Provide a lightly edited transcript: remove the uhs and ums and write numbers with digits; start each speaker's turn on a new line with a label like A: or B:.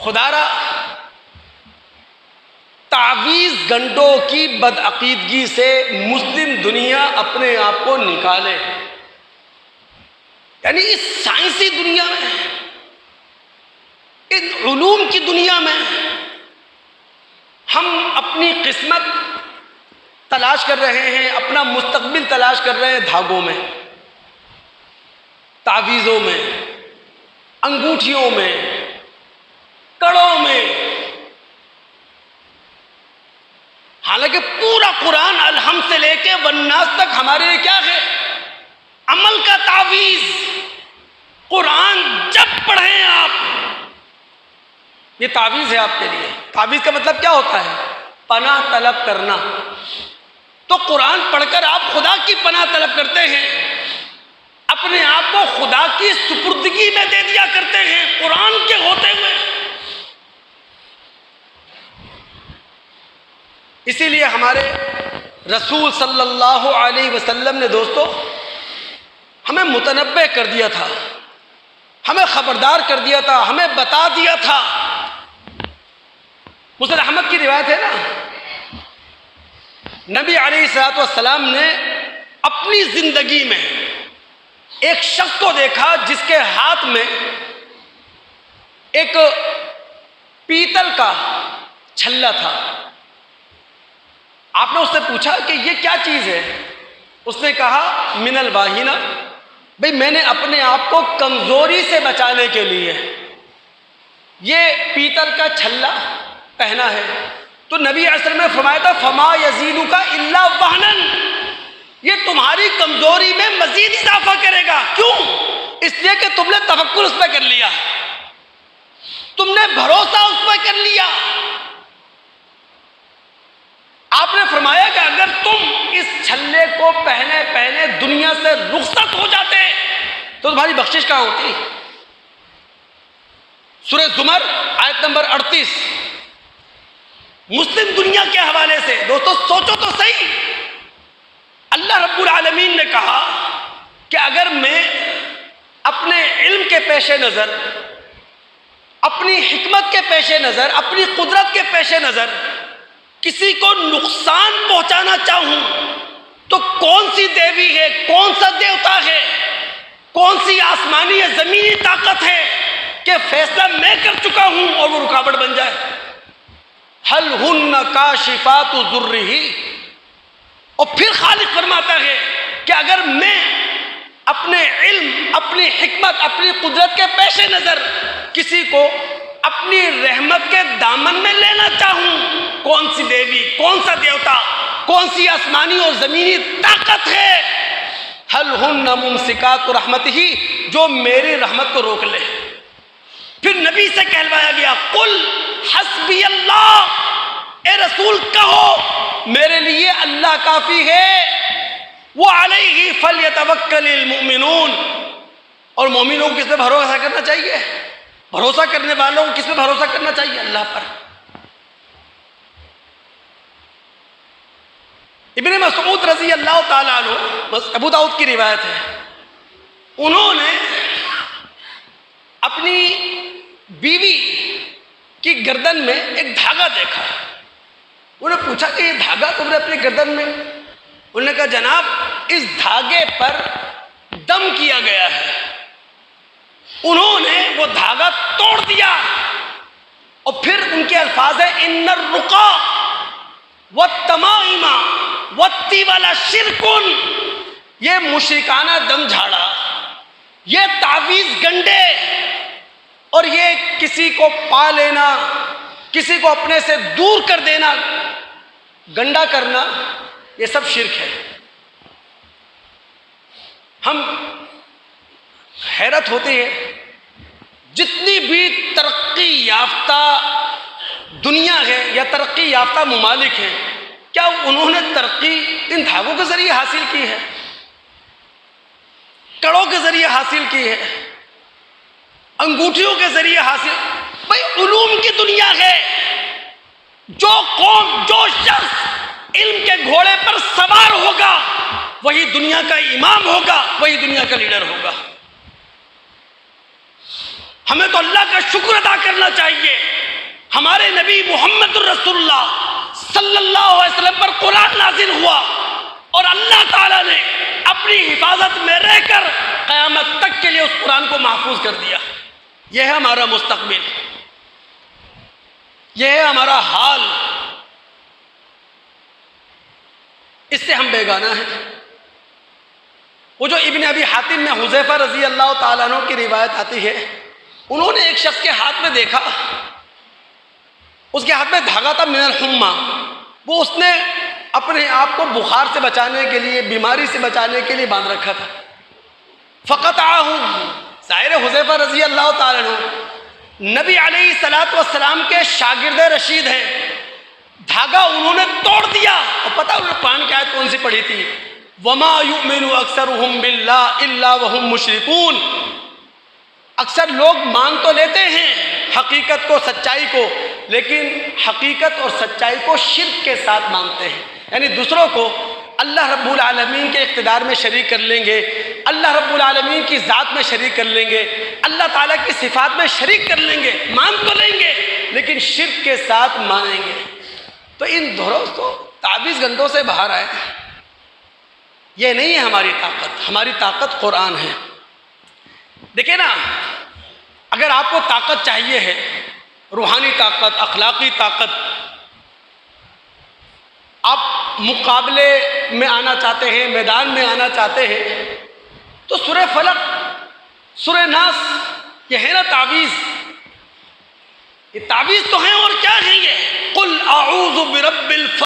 A: خدا را تعویذ گنڈوں کی بدعقیدگی سے مسلم دنیا اپنے آپ کو نکالے. یعنی اس سائنسی دنیا میں، ان علوم کی دنیا میں ہم اپنی قسمت تلاش کر رہے ہیں، اپنا مستقبل تلاش کر رہے ہیں دھاگوں میں، تعویذوں میں، انگوٹھیوں میں، کڑوں میں. حالانکہ پورا قرآن الحم سے لے کے والناس تک ہمارے لیے کیا ہے؟ عمل کا تعویذ. قرآن جب پڑھیں آپ، یہ تعویذ ہے آپ کے لیے. تعویذ کا مطلب کیا ہوتا ہے؟ پناہ طلب کرنا. تو قرآن پڑھ کر آپ خدا کی پناہ طلب کرتے ہیں، اپنے آپ کو خدا کی سپردگی میں دے دیا کرتے ہیں قرآن کے ہوتے ہوئے. اسی لیے ہمارے رسول صلی اللہ علیہ وسلم نے دوستو ہمیں متنبہ کر دیا تھا، ہمیں خبردار کر دیا تھا، ہمیں بتا دیا تھا. مسند احمد کی روایت ہے نا، نبی علیہ الصلوۃ والسلام نے اپنی زندگی میں ایک شخص کو دیکھا جس کے ہاتھ میں ایک پیتل کا چھلا تھا. آپ نے اس سے پوچھا کہ یہ کیا چیز ہے؟ اس نے کہا من الواہینہ، بھئی میں نے اپنے آپ کو کمزوری سے بچانے کے لیے یہ پیتل کا چھلا پہنا ہے. تو نبی علیہ السلام نے فرمایا تھا فما یزیدک الا وہنا، یہ تمہاری کمزوری میں مزید اضافہ کرے گا. کیوں؟ اس لیے کہ تم نے توکل اس پہ کر لیا، تم نے بھروسہ اس پہ کر لیا. آپ نے فرمایا کہ اگر تم اس چھلے کو پہنے پہنے دنیا سے رخصت ہو جاتے تو تمہاری بخشش کہاں ہوتی؟ سورہ زمر آیت نمبر 38. مسلم دنیا کے حوالے سے دوستو سوچو تو صحیح، اللہ رب العالمین نے کہا کہ اگر میں اپنے علم کے پیش نظر، اپنی حکمت کے پیش نظر، اپنی قدرت کے پیش نظر کسی کو نقصان پہنچانا چاہوں تو کون سی دیوی ہے، کون سا دیوتا ہے، کون سی آسمانی یا زمینی طاقت ہے کہ فیصلہ میں کر چکا ہوں اور وہ رکاوٹ بن جائے؟ حل ہن کاشفات ضرہ. اور پھر خالق فرماتا ہے کہ اگر میں اپنے علم، اپنی حکمت، اپنی قدرت کے پیش نظر کسی کو اپنی رحمت کے دامن میں لینا چاہوں، کون سی دیوی، کون سا دیوتا، کون سی آسمانی اور زمینی طاقت ہے؟ حل ہن ممسکات رحمتہ، جو میری رحمت کو روک لے. پھر نبی سے کہلوایا گیا قل حسبی اللہ، اے رسول کہو میرے لیے اللہ کافی ہے. وعلیہ فلیتوکل المؤمنون، اور مومنوں کو کس پہ بھروسہ کرنا چاہیے؟ بھروسہ کرنے والوں کو کس پہ بھروسہ کرنا چاہیے؟ اللہ پر. ابن مسعود رضی اللہ تعالیٰ عنہ، ابو داؤد کی روایت ہے، انہوں نے اپنی بیوی کی گردن میں ایک دھاگا دیکھا. انہوں نے پوچھا کہ یہ دھاگا تم نے اپنی گردن میں؟ انہوں نے کہا جناب اس دھاگے پر دم کیا گیا ہے. انہوں نے وہ دھاگا توڑ دیا اور پھر ان کے الفاظ ہیں ان الرقا والتمائم والطیول شرک، یہ مشرکانہ دم جھاڑا، یہ تعویذ گنڈے اور یہ کسی کو پا لینا، کسی کو اپنے سے دور کر دینا، گنڈا کرنا، یہ سب شرک ہے. ہم حیرت ہوتی ہے جتنی بھی ترقی یافتہ دنیا ہے یا ترقی یافتہ ممالک ہیں، کیا انہوں نے ترقی ان دھاگوں کے ذریعے حاصل کی ہے، کڑوں کے ذریعے حاصل کی ہے، انگوٹھیوں کے ذریعے حاصل؟ بھائی علوم کی دنیا ہے. جو قوم، جو شخص علم کے گھوڑے پر سوار ہوگا وہی دنیا کا امام ہوگا، وہی دنیا کا لیڈر ہوگا. ہمیں تو اللہ کا شکر ادا کرنا چاہیے ہمارے نبی محمد الرسول اللہ صلی اللہ علیہ وسلم پر قرآن نازل ہوا اور اللہ تعالیٰ نے اپنی حفاظت میں رہ کر قیامت تک کے لیے اس قرآن کو محفوظ کر دیا. یہ ہے ہمارا مستقبل، یہ ہے ہمارا حال. اس سے ہم بیگانہ ہیں. وہ جو ابن ابی حاتم میں حذیفہ رضی اللہ تعالیٰ عنہ کی روایت آتی ہے، انہوں نے ایک شخص کے ہاتھ میں دیکھا، اس کے ہاتھ میں دھاگا تھا من الحمہ. وہ اس نے اپنے آپ کو بخار سے بچانے کے لیے، بیماری سے بچانے کے لیے باندھ رکھا تھا. فقطعہ، ظاہر حذیفہ رضی اللہ تعالیٰ عنہ نبی علیہ الصلوۃ والسلام کے شاگرد رشید ہیں. دھاگا انہوں نے توڑ دیا. اور پتہ انہوں نے قرآن کی آیت کون سی پڑھی تھی؟ وَمَا يُؤْمِنُ أَكْثَرُهُمْ بِاللَّهِ إِلَّا وَهُمْ مُشْرِكُونَ. اکثر لوگ مان تو لیتے ہیں حقیقت کو، سچائی کو، لیکن حقیقت اور سچائی کو شرک کے ساتھ مانتے ہیں. یعنی دوسروں کو اللہ رب العالمین کے اقتدار میں شریک کر لیں گے، اللہ رب العالمین کی ذات میں شریک کر لیں گے، اللہ تعالیٰ کی صفات میں شریک کر لیں گے. مان تو لیں گے لیکن شرک کے ساتھ مانیں گے. تو ان دھڑوں کو تعویذ گنڈوں سے باہر آئے. یہ نہیں ہے ہماری طاقت. ہماری طاقت قرآن ہے. دیکھیں نا، اگر آپ کو طاقت چاہیے ہے، روحانی طاقت، اخلاقی طاقت، آپ مقابلے میں آنا چاہتے ہیں، میدان میں آنا چاہتے ہیں، تو سورہ فلق، سورہ ناس، یہ ہے نا تعویذ. یہ تعویذ تو ہیں، اور کیا ہیں یہ؟ قل اعوذ برب الفلق